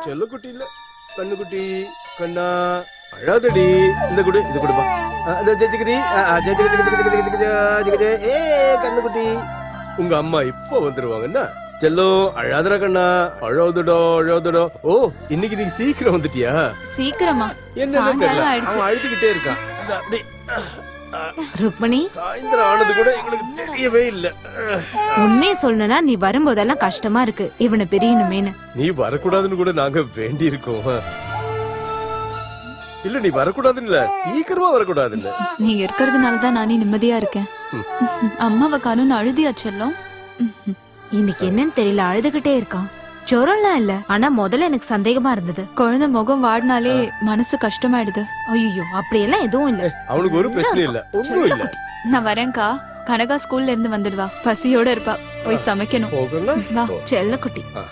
செல்லக்குட்டி இல்ல கண்ணுக்குட்டி கண்ணா அழாதடி இந்த குடு இது குடுப்பா ஏ கண்ணுக்குட்டி உங்க அம்மா இப்போ வந்துருவாங்கண்ணா செல்லம் அழாதடா கண்ணா அழாதுடா ஓ இன்னைக்கு நீ சீக்கிரம் வந்துட்டியா சீக்கிரமா என்ன தெரியல அவன் அழுதுகிட்டே இருக்கான் ருக்மணி சாயந்தரம் ஆனது கூட எங்களுக்கு தெரியவே இல்ல உண்மையை சொல்லணும்னா நீ வரும்போதெல்லாம் கஷ்டமா இருக்கு இவனை பிரியணுமேனு நீ வரக்கூடாதுன்னு கூட நாங்க வேண்டி இருக்கோம் இல்ல நீ வரக்கூடாதுன்னு இல்ல சீக்கிரமா வரக்கூடாதுன்னு நீங்க இருக்கிறதுனாலதான் நானே நிம்மதியா இருக்கேன். அம்மாவை காணும் அழுதியா செல்லம்? இன்னைக்கு என்னன்னு தெரியல அழுதுகிட்டே இருக்கான். ஜுரம்லாம் இல்ல ஆனா முதல்ல எனக்கு சந்தேகமா இருந்தது. குழந்தை முகம் வாடினாலே மனசு கஷ்டமாயிடுது. ஐயோ அப்படியெல்லாம் எதுவும் இல்ல. அவனுக்கு ஒரு பிரச்சனை இல்ல ஒண்ணும் இல்ல. நான் வரேன்க்கா. கனகா ஸ்கூல்ல இருந்து வந்துடுவா. பசியோட இருப்பா. போய் சமைக்கணும். போகலாம் வா செல்ல குட்டி ஆ